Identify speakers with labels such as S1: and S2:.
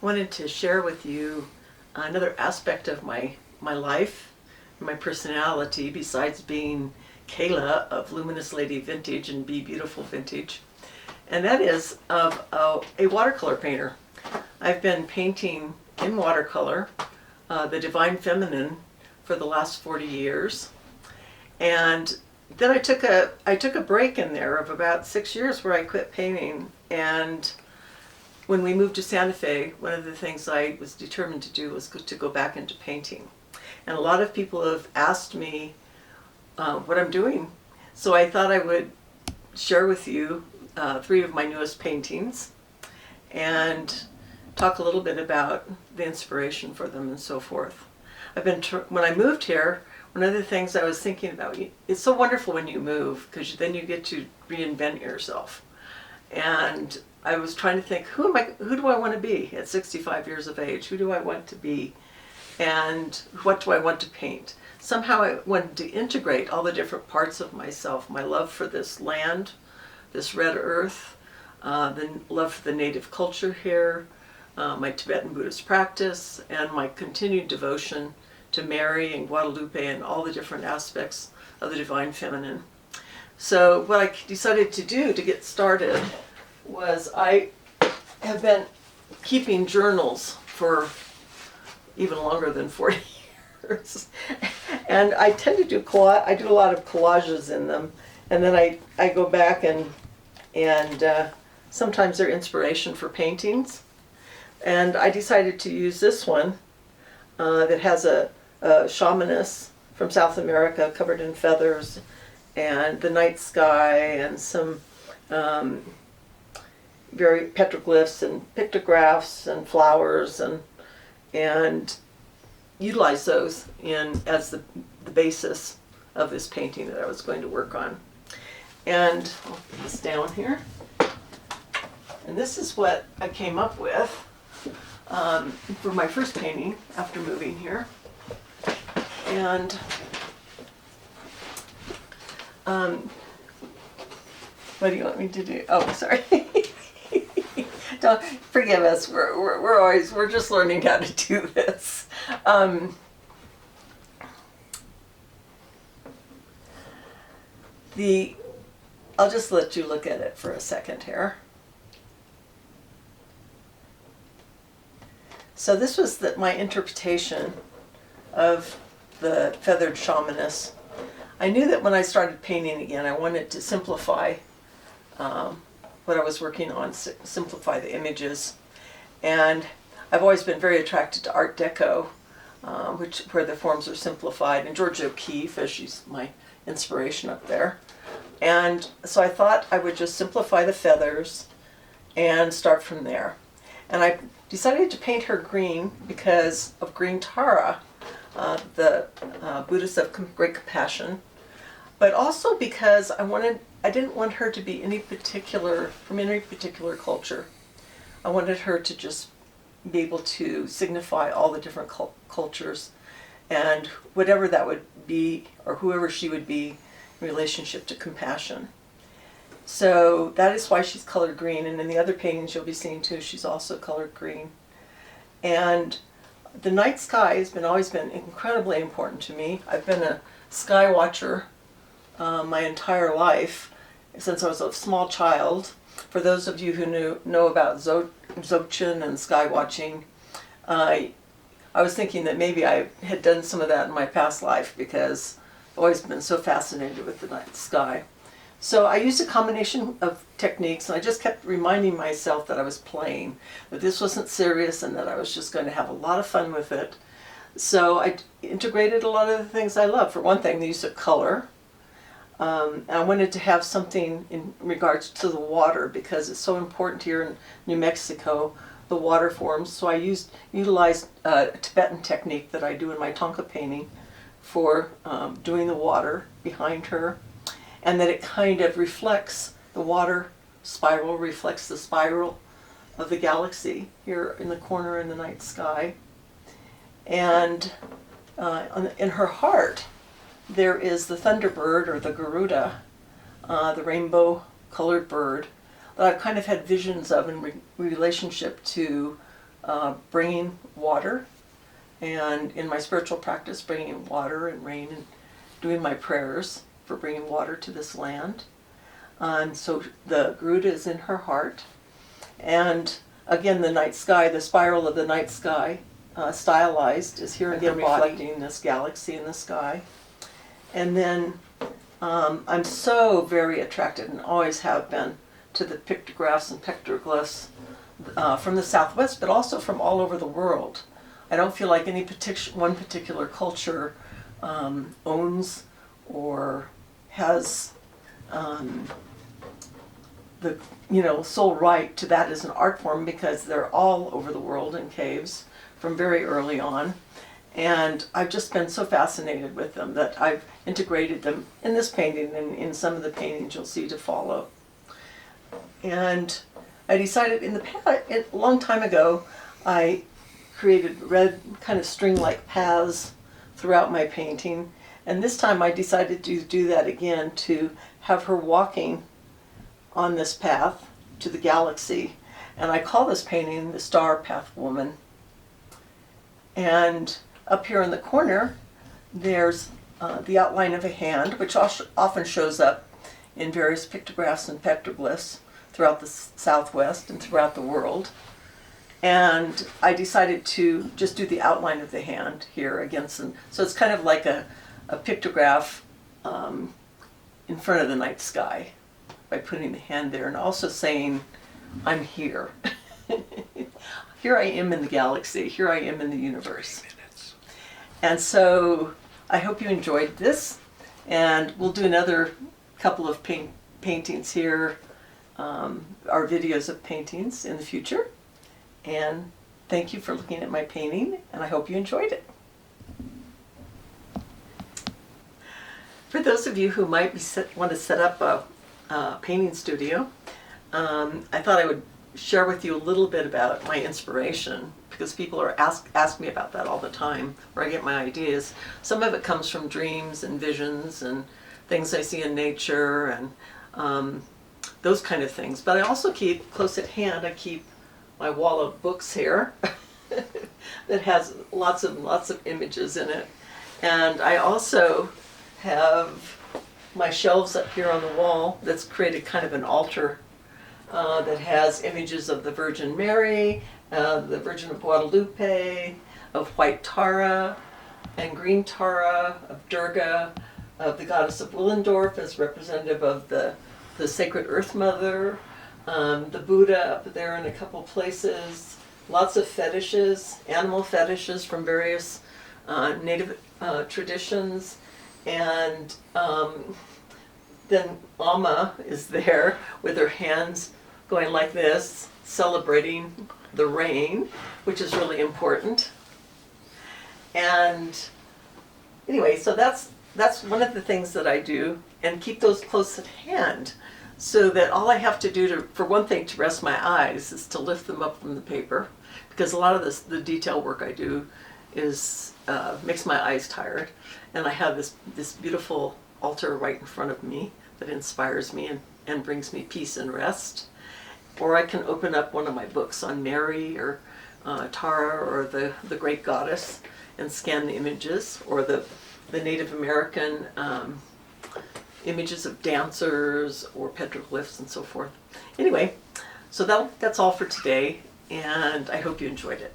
S1: wanted to share with you another aspect of my life, my personality, besides being Kayla of Luminous Lady Vintage and Be Beautiful Vintage, and that is of a watercolor painter. I've been painting in watercolor the Divine Feminine for the last 40 years, and then I took a break in there of about 6 years where I quit painting. And when we moved to Santa Fe, one of the things I was determined to do was to go back into painting. And a lot of people have asked me what I'm doing. So I thought I would share with you 3 of my newest paintings and talk a little bit about the inspiration for them and so forth. When I moved here, one of the things I was thinking about, it's so wonderful when you move because then you get to reinvent yourself. And I was trying to think, who do I want to be at 65 years of age? Who do I want to be? And what do I want to paint? Somehow I wanted to integrate all the different parts of myself, my love for this land, this red earth, the love for the native culture here, my Tibetan Buddhist practice, and my continued devotion to Mary and Guadalupe and all the different aspects of the Divine Feminine. So what I decided to do to get started was I have been keeping journals for even longer than 40 years. And I tend to do I do a lot of collages in them, and then I go back and sometimes they're inspiration for paintings. And I decided to use this one that has a shamaness from South America covered in feathers and the night sky and some very petroglyphs and pictographs and flowers and utilize those as the basis of this painting that I was going to work on. And I'll put this down here. And this is what I came up with for my first painting after moving here. And what do you want me to do? Oh, sorry. Don't forgive us. We're just learning how to do this. I'll just let you look at it for a second here. So this was my interpretation of the feathered shamaness. I knew that when I started painting again, I wanted to simplify what I was working on, simplify the images. And I've always been very attracted to Art Deco, where the forms are simplified, and Georgia O'Keeffe, as she's my inspiration up there. And so I thought I would just simplify the feathers and start from there. And I decided to paint her green because of Green Tara, the Buddhist of great compassion, but also because I didn't want her to be from any particular culture. I wanted her to just be able to signify all the different cultures and whatever that would be, or whoever she would be in relationship to compassion. So that is why she's colored green, and in the other paintings you'll be seeing too, she's also colored green. And the night sky has always been incredibly important to me. I've been a sky watcher my entire life, since I was a small child. For those of you who know about Dzogchen and sky watching, I was thinking that maybe I had done some of that in my past life because I've always been so fascinated with the night sky. So I used a combination of techniques, and I just kept reminding myself that I was playing, that this wasn't serious and that I was just going to have a lot of fun with it. So I integrated a lot of the things I love. For one thing, the use of color. I wanted to have something in regards to the water because it's so important here in New Mexico, the water forms. So I utilized a Tibetan technique that I do in my Tonka painting for doing the water behind her. And that it kind of reflects, the water spiral reflects the spiral of the galaxy here in the corner in the night sky. And in her heart, there is the thunderbird, or the Garuda, the rainbow colored bird, that I've kind of had visions of in relationship to bringing water, and in my spiritual practice, bringing water and rain and doing my prayers for bringing water to this land. And so the Garuda is in her heart. And again, the night sky, the spiral of the night sky, stylized, is here again reflecting this galaxy in the sky. And then I'm so very attracted, and always have been, to the pictographs and petroglyphs from the Southwest, but also from all over the world. I don't feel like any one particular culture owns or has the sole right to that as an art form, because they're all over the world in caves from very early on. And I've just been so fascinated with them that I've integrated them in this painting and in some of the paintings you'll see to follow. And I decided a long time ago, I created red kind of string-like paths throughout my painting. And this time I decided to do that again, to have her walking on this path to the galaxy. And I call this painting the Starpath Woman. And up here in the corner, there's the outline of a hand, which often shows up in various pictographs and petroglyphs throughout the Southwest and throughout the world. And I decided to just do the outline of the hand here against them. So it's kind of like a pictograph in front of the night sky by putting the hand there and also saying, I'm here. Here I am in the galaxy. Here I am in the universe. And so I hope you enjoyed this, and we'll do another couple of paintings here, our videos of paintings in the future. And thank you for looking at my painting, and I hope you enjoyed it. For those of you who might want to set up a painting studio, I thought I would share with you a little bit about my inspiration, because people are ask me about that all the time, where I get my ideas. Some of it comes from dreams and visions and things I see in nature and those kind of things. But I also keep close at hand, I keep my wall of books here that has lots of images in it. And I also have my shelves up here on the wall that's created kind of an altar that has images of the Virgin Mary, the Virgin of Guadalupe, of white Tara and green Tara, of Durga, of the goddess of Willendorf as representative of the sacred Earth Mother, the Buddha up there in a couple places, lots of fetishes, animal fetishes from various native traditions, and then Amma is there with her hands going like this, celebrating the rain, which is really important. And anyway, so that's one of the things that I do, and keep those close at hand, so that all I have to do for one thing, to rest my eyes, is to lift them up from the paper, because a lot of the detail work I do is makes my eyes tired. And I have this beautiful altar right in front of me that inspires me and brings me peace and rest. Or I can open up one of my books on Mary or Tara or the great goddess and scan the images, or the Native American images of dancers or petroglyphs and so forth. Anyway, so that's all for today, and I hope you enjoyed it.